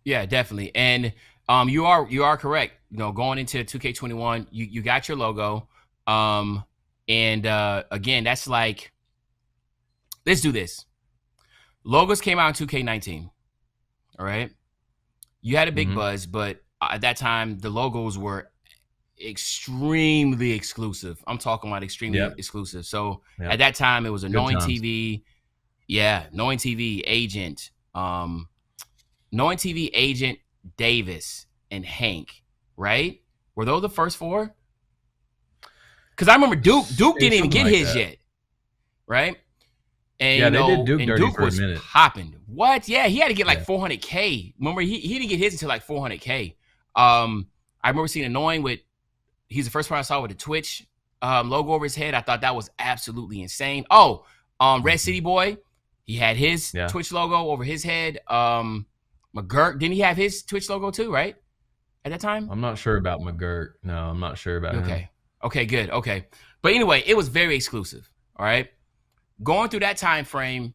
Yeah, definitely. And you are correct. Going into 2K21, you got your logo. Um and again, that's like, let's do this. Logos came out in 2K19, all right? You had a big Hmm. buzz, but at that time the logos were extremely exclusive. I'm talking about extremely Yep. exclusive. So at Yep. that time it was Good Annoying times. TV, yeah, Knowing TV, Agent, Knowing TV, Agent, Davis, and Hank, right? Were those the first four? Because I remember Duke Say didn't even something get like his that. yet, right? And Yeah, they did Duke and dirty Duke for a was minute. popping. What? Yeah, he had to get like Yeah. 400K. Remember, he didn't get his until like 400K. I remember seeing Annoying with, he's the first one I saw with the Twitch logo over his head. I thought that was absolutely insane. Oh, Red Mhm. City Boy, he had his Yeah. Twitch logo over his head. McGurk, didn't he have his Twitch logo too, right? At that time? I'm not sure about McGirt. No, I'm not sure about him. Okay. Okay, good. Okay. But anyway, it was very exclusive. All right. Going through that time frame,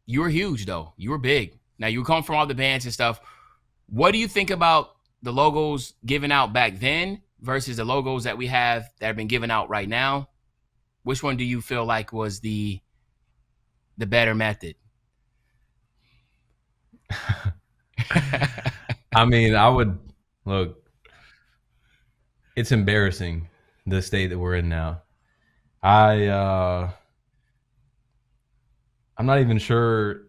you were huge though. You were big. Now you come from all the bands and stuff. What do you think about the logos given out back then versus the logos that we have that have been given out right now? Which one do you feel like was the better method? I mean, I would look. It's embarrassing the state that we're in now. I I'm not even sure.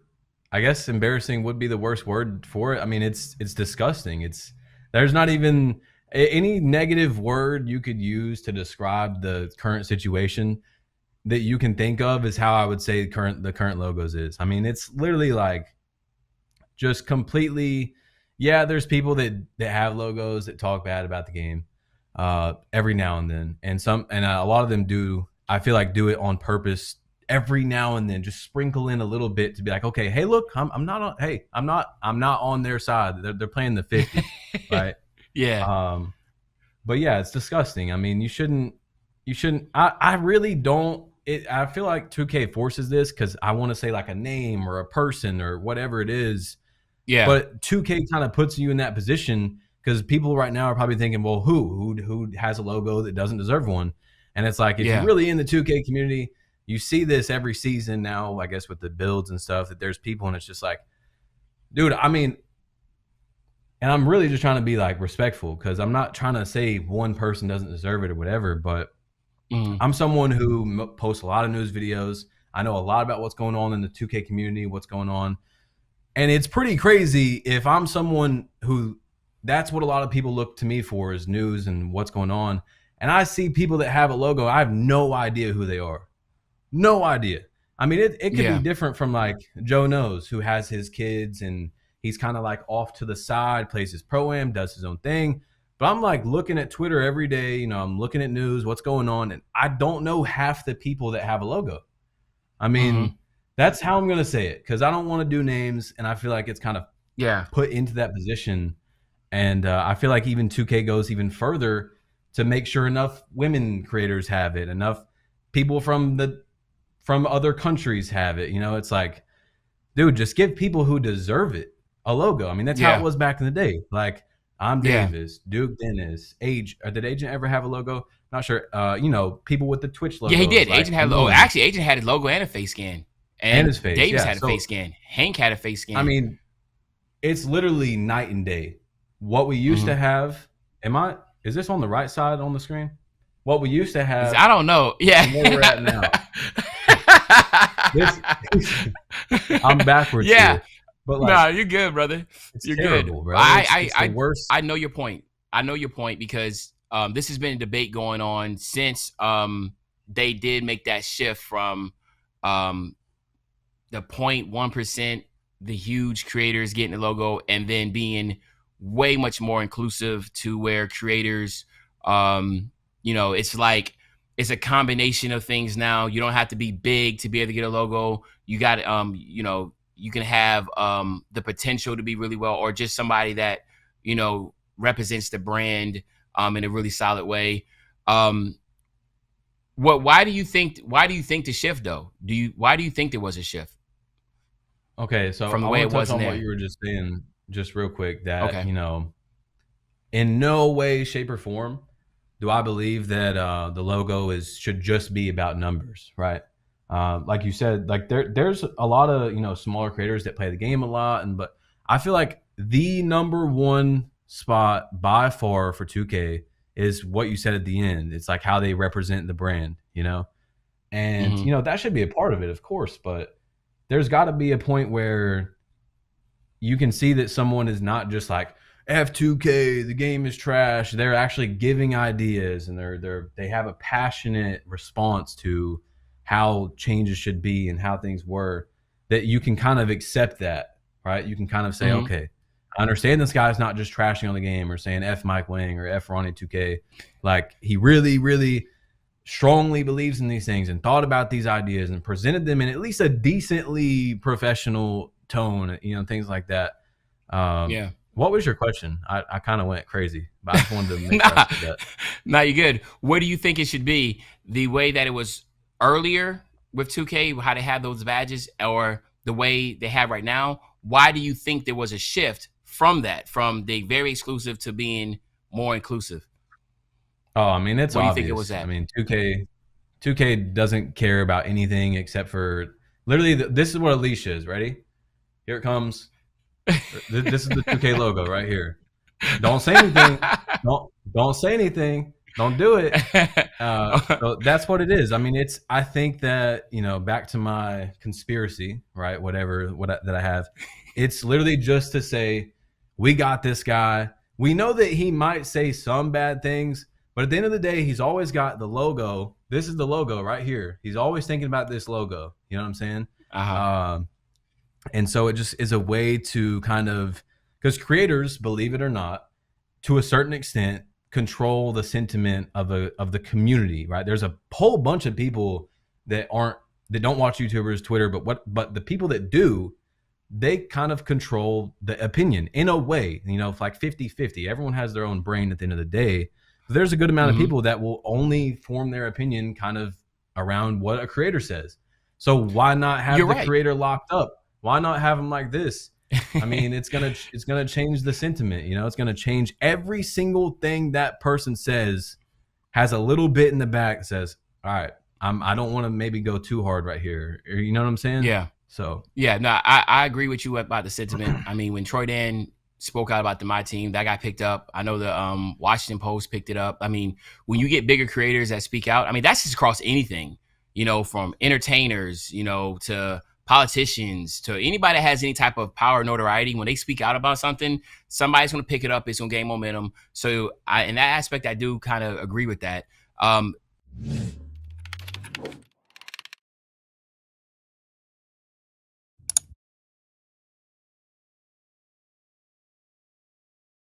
I guess embarrassing would be the worst word for it. I mean, it's disgusting. It's there's not even any negative word you could use to describe the current situation that you can think of is how I would say the current logos is. I mean, it's literally like just completely. Yeah, there's people that have logos that talk bad about the game every now and then, and a lot of them do. I feel like do it on purpose every now and then, just sprinkle in a little bit to be like, okay, hey, look, I'm not on. Hey, I'm not on their side. They're playing the 50, right? Yeah. Um, but yeah, it's disgusting. I mean, you shouldn't. I really don't. I feel like 2K forces this because I want to say like a name or a person or whatever it is, Yeah. but 2K kind of puts you in that position because people right now are probably thinking, well, who has a logo that doesn't deserve one? And it's like if you're Yeah. really in the 2K community, you see this every season now. I guess with the builds and stuff, that there's people, and it's just like, dude. I mean, and I'm really just trying to be like respectful because I'm not trying to say one person doesn't deserve it or whatever, but Mm. I'm someone who posts a lot of news videos. I know a lot about what's going on in the 2K community, what's going on. And it's pretty crazy if I'm someone who that's what a lot of people look to me for is news and what's going on. And I see people that have a logo, I have no idea who they are. No idea. I mean, it could be Yeah. different from like Joe Knows, who has his kids and he's kind of like off to the side, plays his pro am, does his own thing. But I'm like looking at Twitter every day, I'm looking at news, what's going on, and I don't know half the people that have a logo. I Mm-hmm. mean, that's how I'm gonna say it because I don't want to do names, and I feel like it's kind of Yeah. put into that position. And I feel like even 2K goes even further to make sure enough women creators have it, enough people from other countries have it. It's like, dude, just give people who deserve it a logo. I mean, that's how it Yeah. was back in the day. Like, I'm Yeah. Davis, Duke Dennis, Age. Or did Agent ever have a logo? Not sure. People with the Twitch Yeah, he logos, did. like Agent had, oh, Annoying actually, Agent had his logo and a face scan, and and his face. Davis Yeah. had a face So, scan. Hank had a face I scan. mean, it's literally night and day. What we used Mm-hmm. to have, is this on the right side on the screen? What we used to have I don't know. Yeah. and where we're at now. This, I'm backwards Yeah. here, but like, No, you're good, brother. it's You're good. terrible, bro. It's the worst. I know your point. I know your point because this has been a debate going on since they did make that shift from um the 0.1%, the huge creators getting the logo, and then being way much more inclusive to where creators, it's like it's a combination of things now. You don't have to be big to be able to get a logo. You got, you can have the potential to be really well, or just somebody that, represents the brand in a really solid way. Um, why do you think the shift though? Why do you think there was a shift Okay, so from the I way want it to touch wasn't on what there? you were just saying. just real quick, that Okay. in no way, shape, or form do I believe that the logo should just be about numbers, right? Like you said, like there's a lot of smaller creators that play the game a lot, but I feel like the number one spot by far for 2K is what you said at the end. It's like how they represent the brand, and Hmm. that should be a part of it, of course, but there's got to be a point where you can see that someone is not just like F2K, the game is trash. They're actually giving ideas, and they have a passionate response to how changes should be and how things were, that you can kind of accept that, right? You can kind of say, Hmm. okay, I understand this guy's not just trashing on the game or saying F Mike Wang or F Ronnie 2K. Like, he really, really strongly believes in these things and thought about these ideas and presented them in at least a decently professional tone, things like that. Um, Yeah. what was your question? I kind of went crazy, but I just wanted to make sure I Nah, said that. nah, you're good. What do you think it should be? The way that it was earlier with 2K, how they have those badges, or the way they have right now? Why do you think there was a shift from that, from the very exclusive to being more inclusive? Oh, I mean, it's What do you think it was obvious. I at? mean, 2K doesn't care about anything except for literally. This is what Alicia is. Ready? Here it comes. This is the 2K logo right here. Don't say anything. Don't say anything. Don't do it. So that's what it is. I mean, I think that, back to my conspiracy, right? Whatever that I have, it's literally just to say, we got this guy. We know that he might say some bad things, but at the end of the day, he's always got the logo. This is the logo right here. He's always thinking about this logo. You know what I'm saying? Uh-huh. Um, and so it just is a way to kind of, because creators, believe it or not, to a certain extent, control the sentiment of the community, right? There's a whole bunch of people that don't watch YouTubers, Twitter, but the people that do, they kind of control the opinion in a way, like 50-50. Everyone has their own brain at the end of the day. But there's a good amount of Hmm. people that will only form their opinion kind of around what a creator says. So why not have You're the right. creator locked up? Why not have them like this? I mean, it's gonna change the sentiment. It's gonna change every single thing that person says. Has a little bit in the back that says, "All right, I don't want to maybe go too hard right here." Or, you know what I'm saying? Yeah. So Yeah, no, I agree with you about the sentiment. I mean, when Troy Dan spoke out about my team, that got picked up. I know the Washington Post picked it up. I mean, when you get bigger creators that speak out, I mean, that's just across anything, from entertainers, to politicians, to anybody that has any type of power or notoriety. When they speak out about something, somebody's going to pick it up. It's going to gain momentum. So, in that aspect, I do kind of agree with that. Um,